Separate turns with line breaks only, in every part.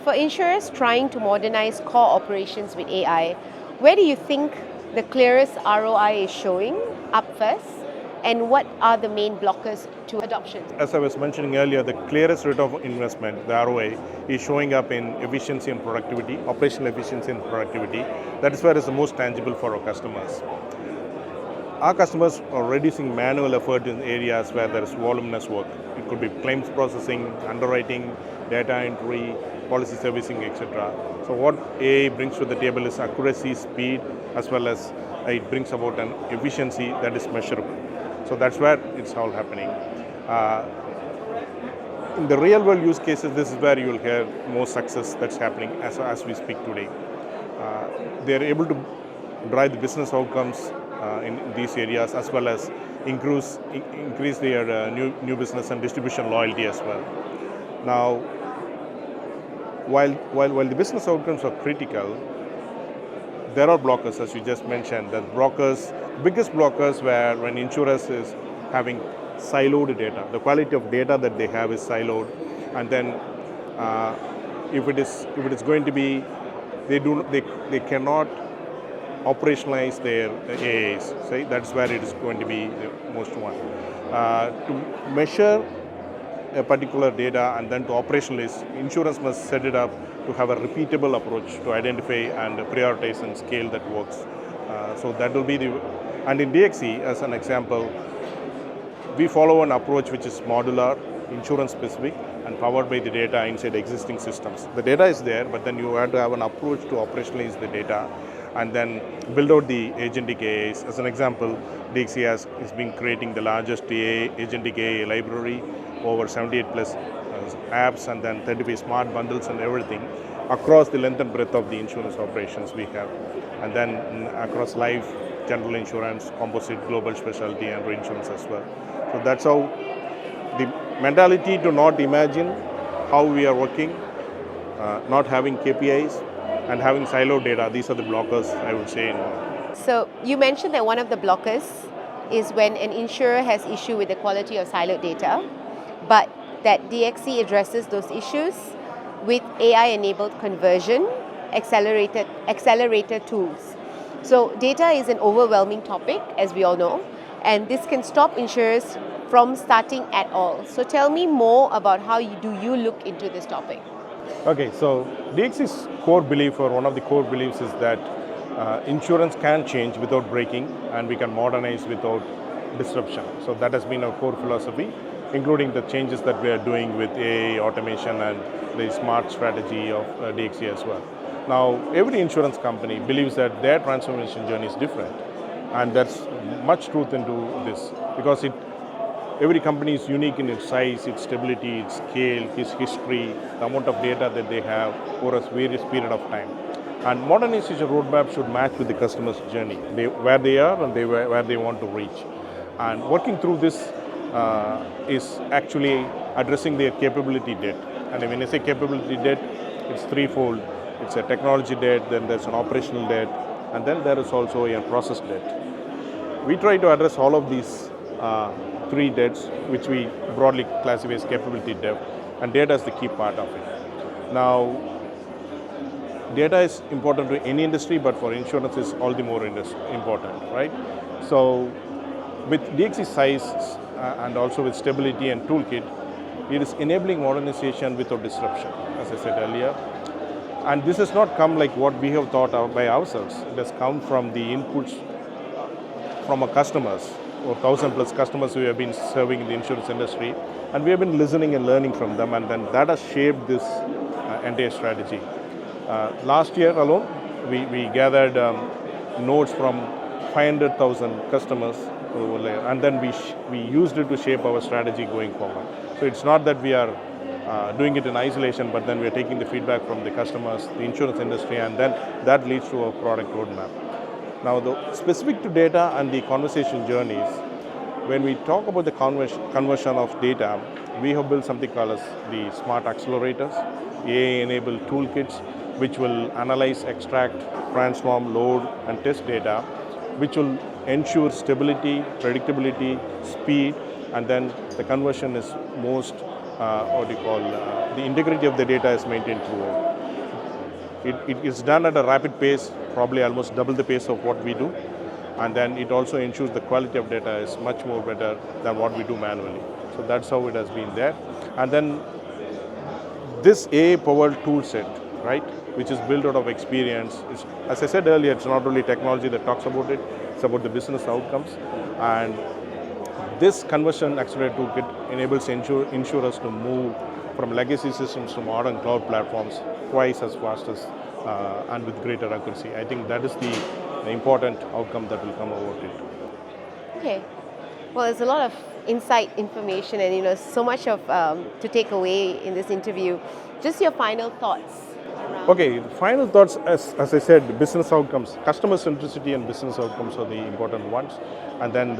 for insurers trying to modernize core operations with AI, where do you think the clearest ROI is showing up first? And what are the main blockers to adoption?
As I was mentioning earlier, the clearest rate of investment, the ROI, is showing up in efficiency and productivity, operational efficiency and productivity. That is where it's the most tangible for our customers. Our customers are reducing manual effort in areas where there is voluminous work. It could be claims processing, underwriting, data entry, policy servicing, etc. So what AI brings to the table is accuracy, speed, as well as it brings about an efficiency that is measurable. So that's where it's all happening. In the real world use cases, this is where you will hear more success that's happening as we speak today. They're able to drive the business outcomes in these areas, as well as increase their new business and distribution loyalty as well. Now, while the business outcomes are critical, there are blockers, as you just mentioned. The biggest blockers where when insurers is having siloed data, the quality of data that they have is siloed, and then if it is going to be, they cannot operationalize their AAs. So that's where it is going to be the most one. To measure a particular data and then to operationalize, insurance must set it up to have a repeatable approach to identify and prioritize and scale that works. So that will be and in DXC, as an example, we follow an approach which is modular, insurance specific, and powered by the data inside existing systems. The data is there, but then you have to have an approach to operationalize the data and then build out the agentic AIs. As an example, DXC has been creating the largest agentic AI library, over 78 plus apps, and then 35 smart bundles and everything across the length and breadth of the insurance operations we have. And then across life, general insurance, composite, global specialty, and reinsurance as well. So that's how the mentality to not imagine how we are working, not having KPIs, and having siloed data. These are the blockers, I would say.
So you mentioned that one of the blockers is when an insurer has issue with the quality of siloed data, but that DXC addresses those issues with AI-enabled conversion, accelerator tools. So data is an overwhelming topic, as we all know, and this can stop insurers from starting at all. So tell me more about how you look into this topic.
Okay, so DXC's core belief, or one of the core beliefs, is that insurance can change without breaking, and we can modernize without disruption. So that has been our core philosophy, including the changes that we are doing with AI, automation, and the smart strategy of DXC as well. Now, every insurance company believes that their transformation journey is different, and there's much truth into this, because every company is unique in its size, its stability, its scale, its history, the amount of data that they have over a various period of time. And modernization roadmap should match with the customer's journey, where they are and where they want to reach. And working through this is actually addressing their capability debt. And when I say capability debt, it's threefold. It's a technology debt, then there's an operational debt, and then there is also a process debt. We try to address all of these three debts, which we broadly classify as capability debt, and data is the key part of it. Now, data is important to any industry, but for insurance is all the more important, right? So with DXC size and also with stability and toolkit, it is enabling modernization without disruption, as I said earlier. And this has not come like what we have thought of by ourselves. It has come from the inputs from our customers, or 1,000 plus customers who have been serving in the insurance industry, and we have been listening and learning from them, and then that has shaped this entire strategy. Last year alone, we gathered notes from 500,000 customers over there, and then we used it to shape our strategy going forward. So it's not that we are doing it in isolation, but then we are taking the feedback from the customers, the insurance industry, and then that leads to our product roadmap. Now, specific to data and the conversation journeys, when we talk about the conversion of data, we have built something called as the smart accelerators, AI-enabled toolkits, which will analyze, extract, transform, load, and test data, which will ensure stability, predictability, speed, and then the conversion is the integrity of the data is maintained throughout. It is done at a rapid pace, probably almost double the pace of what we do. And then it also ensures the quality of data is much more better than what we do manually. So that's how it has been there. And then this AI-powered tool set, right, which is built out of experience, is, as I said earlier, it's not only technology that talks about it, it's about the business outcomes. And this conversion accelerator toolkit enables insurers to move from legacy systems to modern cloud platforms twice as fast as and with greater accuracy. I think that is the important outcome that will come about it.
Okay. Well, there's a lot of insight information and so much of to take away in this interview. Just your final thoughts.
Okay, final thoughts, as I said, business outcomes, customer centricity and business outcomes are the important ones. And then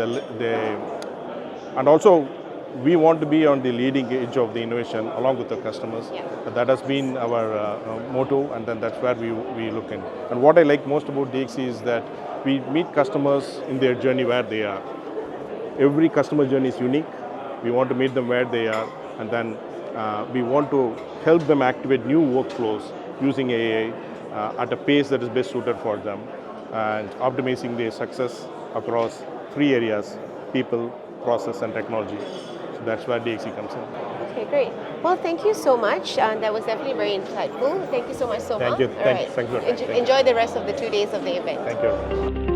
and also we want to be on the leading edge of the innovation along with the customers.
Yeah.
That has been our motto, and then that's where we look in. And what I like most about DXC is that we meet customers in their journey where they are. Every customer journey is unique. We want to meet them where they are, and then we want to help them activate new workflows using AI at a pace that is best suited for them, and optimizing their success across 3 areas: people, process, and technology. So that's where DXC comes in.
Okay, great. Well, thank you so much. That was definitely very insightful. Thank you so much, Soma.
Thank you.
All right.
Thanks for that.
Enjoy the rest of the 2 days of the event.
Thank you.